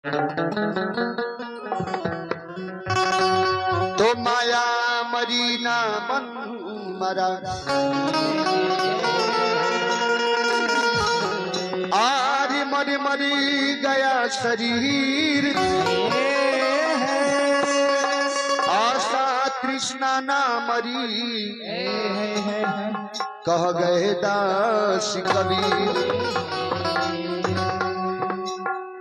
तो माया मरीना मन मरा आर मर मरी गया शरीर आशा तृष्णा ना मरी कह गए दास कबीर।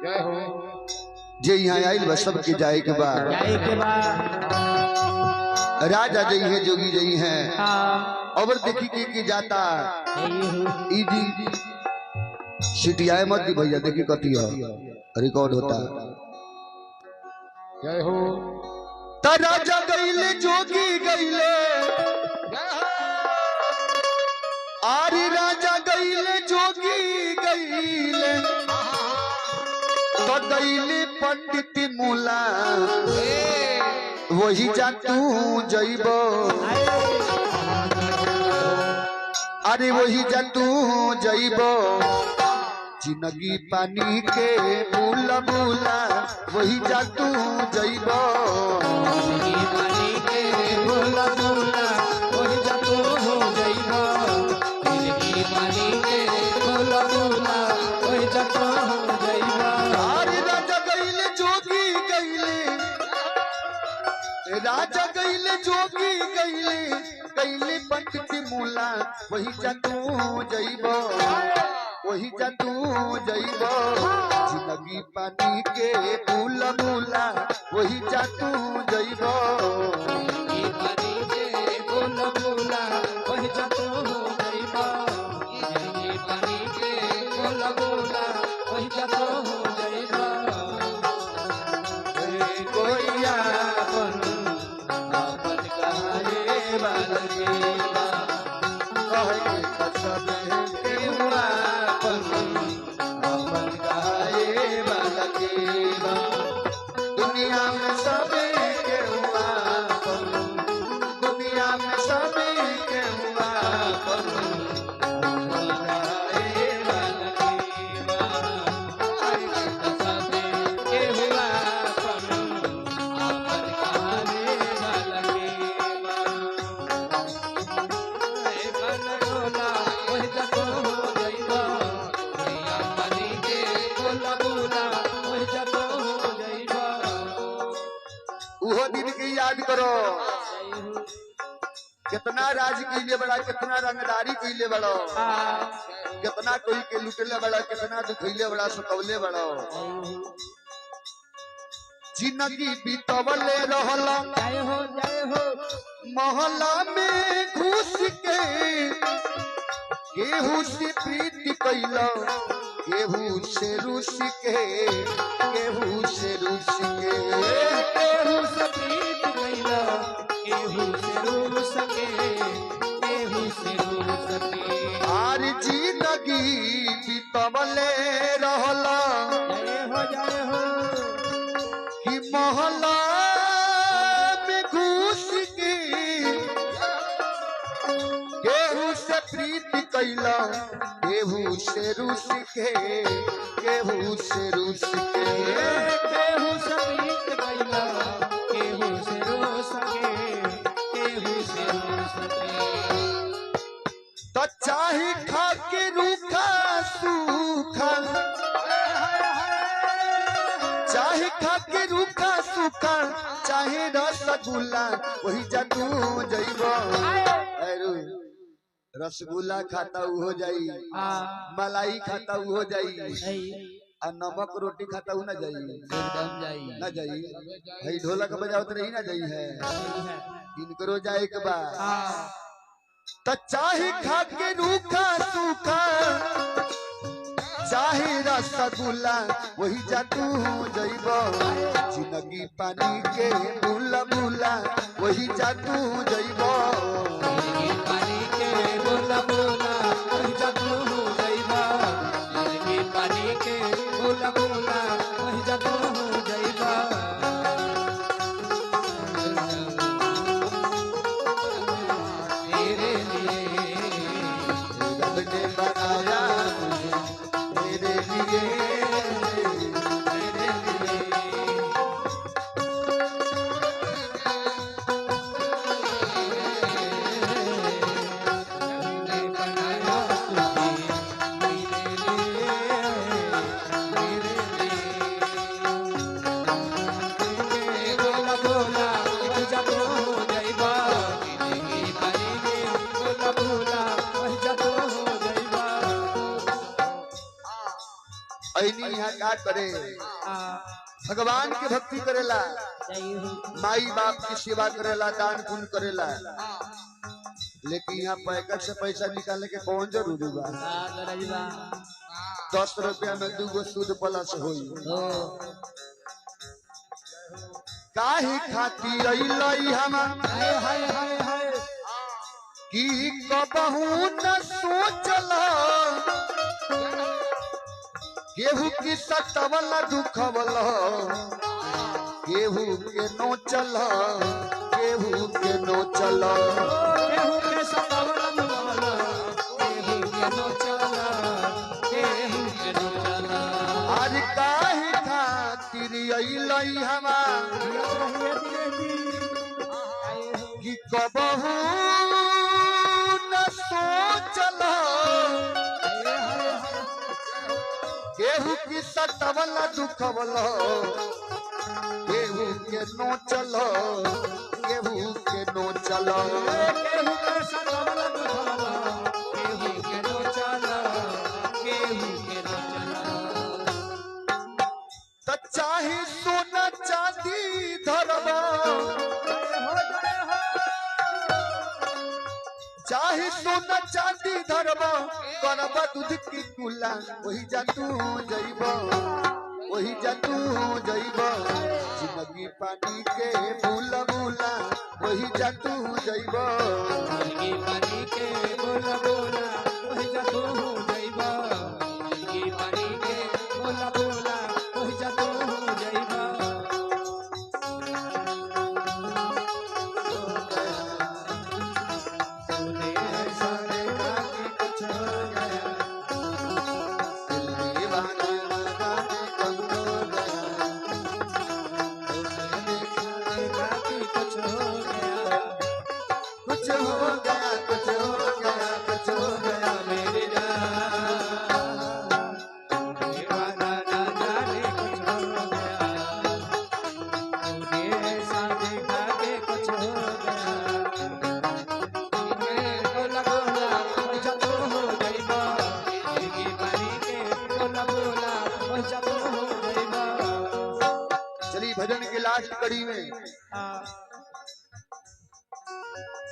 जय हो। जे यहाँ आइल बा सबके जाए के बाद राजा जई है जोगी जई है और देखी के जाता ईडी सिटियाए मत दी भैया देखी कथी है रिकॉर्ड होता। जय हो। राजा गईले जोगी गईले आरी राजा गईले जोगी गईले तो गईले पंडित मूला वही जा तू जइबो अरे वही जा तू जइबो जिंदगी पानी के मूला मूला वही जा तू जइबो जिंदगी पानी के मूला मूला वही जा तू जइबो जिंदगी पानी के मूला मूला वही जा तू जइबो। अरे राजा गईले जोगी गईले राजा गईले जोगी गईले गईले पंडित मूला वही जा तू जइबो वही जा तू जइबो जिंदगी पानी के मूला मूला वही जा तू जइबो जिंदगी पानी के मूला मूला वही जा तू जइबो जिंदगी पानी के मूला मूला वही जा तू जइबो। कोई आपन आपन कहारे बालकेवा कहे सब के आपन कहारे बालकेवा दुनिया में सब के हुआ दुनिया में सब के हुआ उहो दिन की याद करो कितना राज कैले बड़ा कितना रंगदारी कैले बड़ो कितना कोई के लुटले बड़ा कितना दुखैले बड़ा सतौले बड़ो जिंदगी बीतवले रहल मोहल्ला में घुस के केहू से प्रीति कैलो केहू से रुस के केहू से रुस के केहू से प्रीत कैला केहू से रूस के केहू से रूस के। आर जिंदगी बीतवले रहला जय हो कि मोहल्ला में घुस के केहू से प्रीति कैला केहू से रुस के केहू से रुस के केहू से प्रीत कैला केहू से रूस के केहू से रूस के। तो चाहे खा के रूखा सूखा चाहे खा के रूखा सूखा चाहे रसगुल्ला वही जा तू जइबो रसगुल्ला खाता उ हो जाई मलाई खाता उ हो जाई और नमक रोटी खाता उ ना जाई एकदम जाई ना जाई भाई ढोलक बजावत रही ना जाई है इनकरो जाए के बाद तो चाहे खा के रूखा सूखा चाहे रसगुल्ला वही जा तू जइबो जिंदगी पानी के मूला मूला वही जा तू जइबो जिंदगी पानी के मूला मूला वही जा तू जइबो जिंदगी पानी के मूला मूला वही जा तू जइबो। तेरे लिए रब ने बनाया मुझे तेरे लिए का करे भगवान की भक्ति करेला माई बाप की सेवा करेला दान पुण्य करेला लेकिन यहाँ पैकेट से पैसा निकालने के कौन जरूरी बा 10 रुपया में 2 सूद प्लस होई काहे खातिर अइलई हम कि कबहू न सोचल केहू की सतवल दुखवल केहू के नोचल केहू के नोचल आज काहे खातिर अइलई हम कि कबहू न सोचल केहू की सतवल दुखवल केहू के नोचल केहू के नोचल त चाहे सोना चांदी धरबा चाहे सोना चांदी धरबा करबा दूध की कुला वही जा तू जइब वही जा तू जइब जिंदगी पानी के भूला भूला वही जा तू जइब जिंदगी पानी के भूला भूला वही जा तू जइब जिंदगी पानी के भूला भूला वही जा तू जइब भजन के लास्ट कड़ी में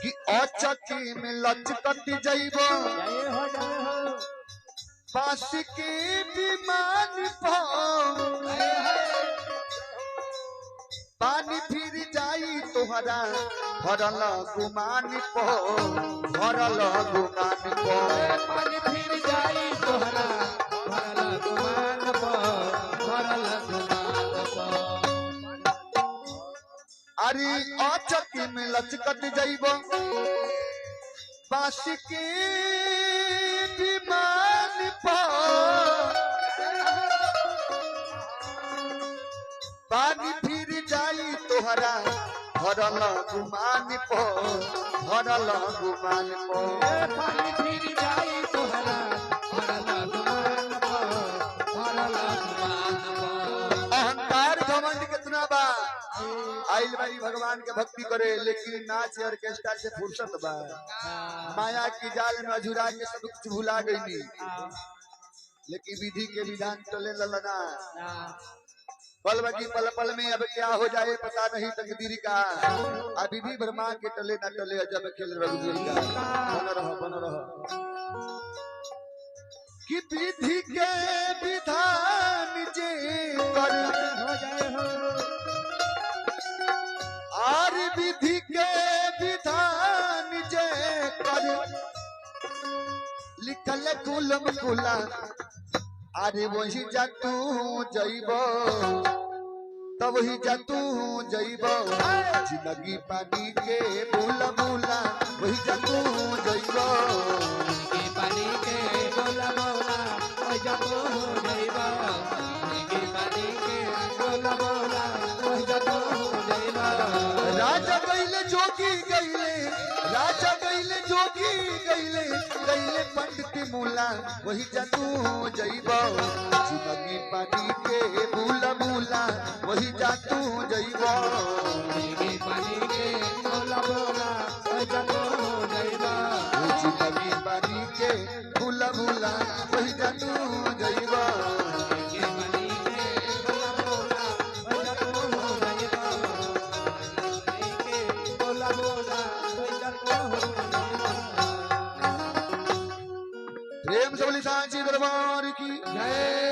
कि औचकी में लचकत जइब पास के विमान पानी फिर जाई तोहरा भरल गुमान भरल गुमान पानी फिर जाई तोहरा भरल गुमान भरल गुमान अरे औचकी में लचकत जइब पास के विमान पानी फिर जाई तोहरा भरल गुमान भरल गुमान पानी फिर जाई तोहरा भरल गुमान भरल गुमान अहंकार घमंड कितना बा आइल बारी भगवान के भक्ति करे लेकिन नाच ऑर्केस्ट्रा से फुर्सत बा माया की जाल में अझुरा के सब कुछ भुला गई लेकिन विधि के विधान चले ललना पल बगी पल पल में अब क्या हो जाए पता नहीं तकदीर का विधि ब्रह्मा के टले न टले जब खेल रघुवीर का बन रहो कि विधि के विधान जे कर हो जाए हो आर विधि के विधान जे कर लिखल कुलम कुला अरे वही जा तू जइब तब वही जा तू जइब जिंदगी पानी के भूला भूला वही जा तू जइब पानी के भूला भूला वही जा तू जइब पानी के भूला भूला वही जा तू जइब राजा गईले जोगी गईले राजा गईले जोगी गईले गईले पंडित मूला वही जा तू जइब जिंदगी पानी के भूला भूला वही जा तू जइब पानी के भूला भूला वही जा तू जइब जिंदगी पानी के भूला भूला वही जा तू जइब पानी के सबली सांची दरबार की जय